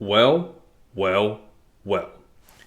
Well, well, well.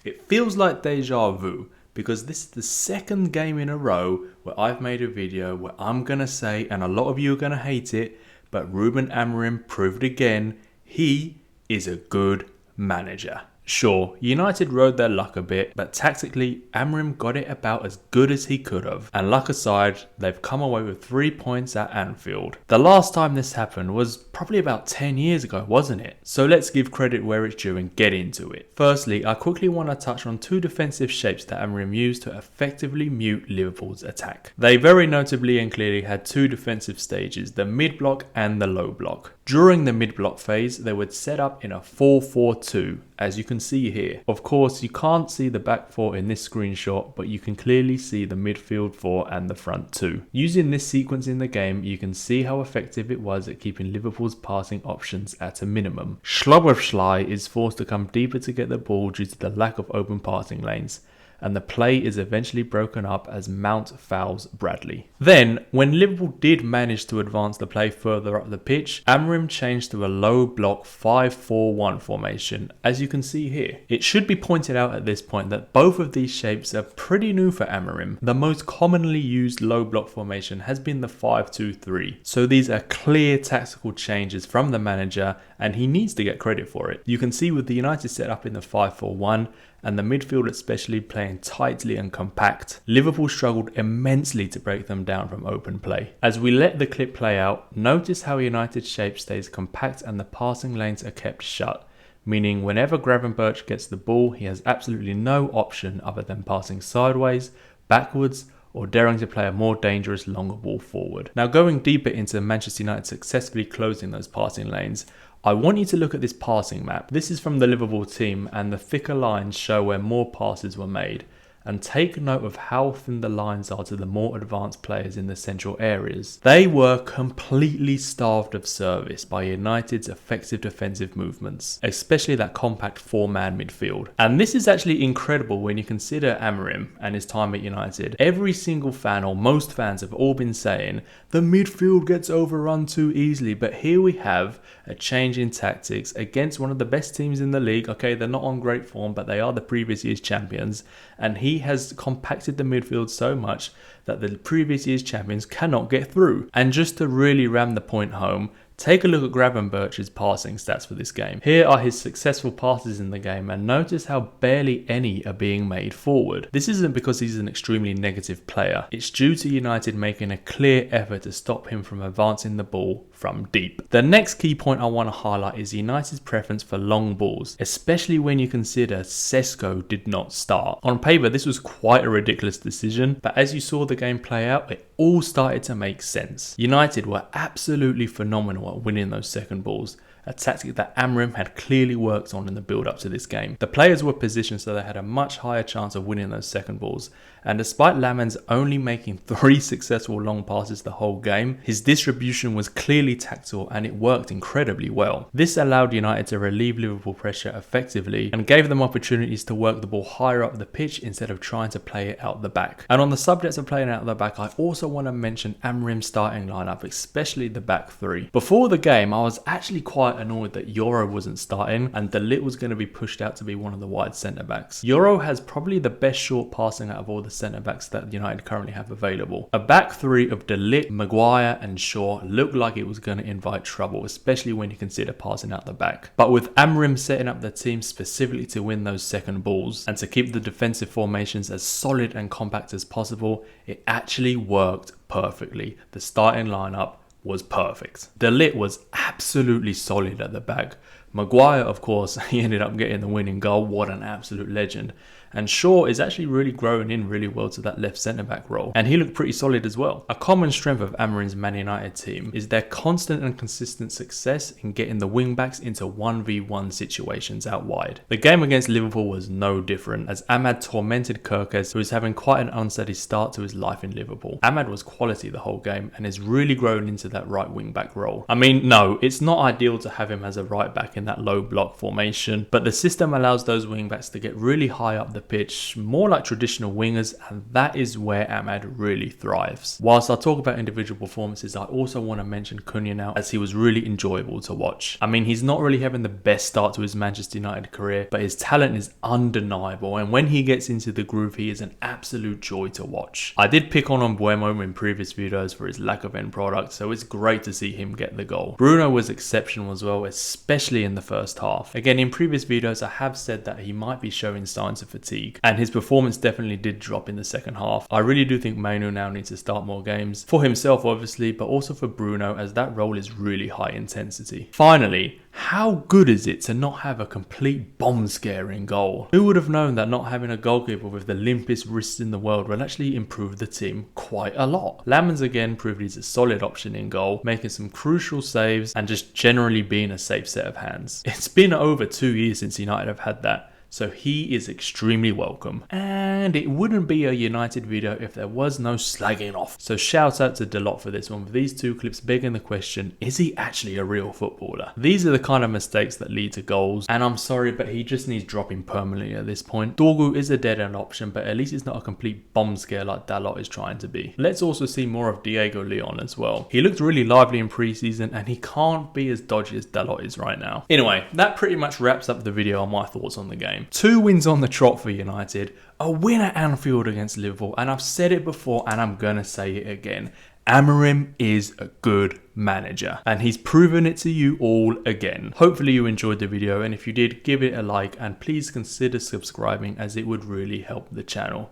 It feels like deja vu because this is the second game in a row where I've made a video where I'm going to say, and a lot of you are going to hate it, but Ruben Amorim proved again, he is a good manager. Sure, United rode their luck a bit, but tactically, Amorim got it about as good as he could have. And luck aside, they've come away with 3 points at Anfield. The last time this happened was probably about 10 years ago, wasn't it? So let's give credit where it's due and get into it. Firstly, I quickly want to touch on 2 defensive shapes that Amorim used to effectively mute Liverpool's attack. They very notably and clearly had 2 defensive stages, the mid-block and the low block. During the mid-block phase, they would set up in a 4-4-2, as you can see here. Of course, you can't see the back 4 in this screenshot, but you can clearly see the midfield 4 and the front 2. Using this sequence in the game, you can see how effective it was at keeping Liverpool's passing options at a minimum. Szoboszlai is forced to come deeper to get the ball due to the lack of open passing lanes, and the play is eventually broken up as Mount fouls Bradley. Then, when Liverpool did manage to advance the play further up the pitch, Amorim changed to a low block 5-4-1 formation, as you can see here. It should be pointed out at this point that both of these shapes are pretty new for Amorim. The most commonly used low block formation has been the 5-2-3, so these are clear tactical changes from the manager, and he needs to get credit for it. You can see with the United setup in the 5-4-1, and the midfield especially playing tightly and compact, Liverpool struggled immensely to break them down from open play. As we let the clip play out, notice how United's shape stays compact and the passing lanes are kept shut, meaning whenever Gravenberch gets the ball, he has absolutely no option other than passing sideways, backwards, or daring to play a more dangerous longer ball forward. Now, going deeper into Manchester United successfully closing those passing lanes, I want you to look at this passing map. This is from the Liverpool team, and the thicker lines show where more passes were made. And take note of how thin the lines are to the more advanced players in the central areas. They were completely starved of service by United's effective defensive movements, especially that compact 4-man midfield. And this is actually incredible when you consider Amorim and his time at United. Every single fan, or most fans, have all been saying the midfield gets overrun too easily, but here we have a change in tactics against one of the best teams in the league. Okay, they're not on great form, but they are the previous year's champions, and he has compacted the midfield so much that the previous year's champions cannot get through. And just to really ram the point home, take a look at Gravenberch's passing stats for this game. Here are his successful passes in the game, and notice how barely any are being made forward. This isn't because he's an extremely negative player. It's due to United making a clear effort to stop him from advancing the ball from deep. The next key point I want to highlight is United's preference for long balls, especially when you consider Sesko did not start. On paper, this was quite a ridiculous decision, but as you saw the game play out, it all started to make sense. United were absolutely phenomenal at winning those second balls, a tactic that Amorim had clearly worked on in the build-up to this game. The players were positioned so they had a much higher chance of winning those second balls, and despite Lamens only making 3 successful long passes the whole game, his distribution was clearly tactile and it worked incredibly well. This allowed United to relieve Liverpool pressure effectively and gave them opportunities to work the ball higher up the pitch instead of trying to play it out the back. And on the subject of playing out the back, I also want to mention Amorim's starting lineup, especially the back 3. Before the game, I was actually quite annoyed that Euro wasn't starting and Ligt was going to be pushed out to be one of the wide centre backs. Euro has probably the best short passing out of all the centre backs that United currently have available. A back 3 of Ligt, Maguire and Shaw looked like it was going to invite trouble, especially when you consider passing out the back. But with Amorim setting up the team specifically to win those second balls and to keep the defensive formations as solid and compact as possible, it actually worked perfectly. The starting lineup was perfect. Ligt was absolutely solid at the back. Maguire, of course, he ended up getting the winning goal. What an absolute legend. And Shaw is actually really growing in really well to that left centre-back role, and he looked pretty solid as well. A common strength of Amorim's Man United team is their constant and consistent success in getting the wing-backs into 1v1 situations out wide. The game against Liverpool was no different, as Ahmad tormented Kerkez, who is having quite an unsteady start to his life in Liverpool. Ahmad was quality the whole game and is really growing into that right wing-back role. I mean, no, it's not ideal to have him as a right-back in in that low block formation, but the system allows those wing backs to get really high up the pitch, more like traditional wingers, and that is where Ahmad really thrives. Whilst I talk about individual performances, I also want to mention Cunha now, as he was really enjoyable to watch. I mean, he's not really having the best start to his Manchester United career, but his talent is undeniable, and when he gets into the groove, he is an absolute joy to watch. I did pick on Mbeumo in previous videos for his lack of end product, so it's great to see him get the goal. Bruno was exceptional as well, especially in the first half. Again, in previous videos I have said that he might be showing signs of fatigue, and his performance definitely did drop in the second half. I really do think Mainu now needs to start more games, for himself obviously, but also for Bruno, as that role is really high intensity. Finally, how good is it to not have a complete bomb scare in goal? Who would have known that not having a goalkeeper with the limpest wrists in the world will actually improve the team quite a lot? Lamans again proved he's a solid option in goal, making some crucial saves and just generally being a safe set of hands. It's been over 2 years since United have had that, so he is extremely welcome. And it wouldn't be a United video if there was no slagging off. So shout out to Delot for this one, with these two clips begging the question, is he actually a real footballer? These are the kind of mistakes that lead to goals, and I'm sorry, but he just needs dropping permanently at this point. Dorgu is a dead end option, but at least it's not a complete bomb scare like Dalot is trying to be. Let's also see more of Diego Leon as well. He looked really lively in pre-season, and he can't be as dodgy as Dalot is right now. Anyway, that pretty much wraps up the video on my thoughts on the game. 2 wins on the trot for United, a win at Anfield against Liverpool, and I've said it before and I'm gonna say it again. Amorim is a good manager, and he's proven it to you all again. Hopefully you enjoyed the video, and if you did, give it a like and please consider subscribing, as it would really help the channel.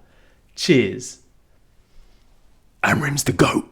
Cheers. Amorim's the GOAT.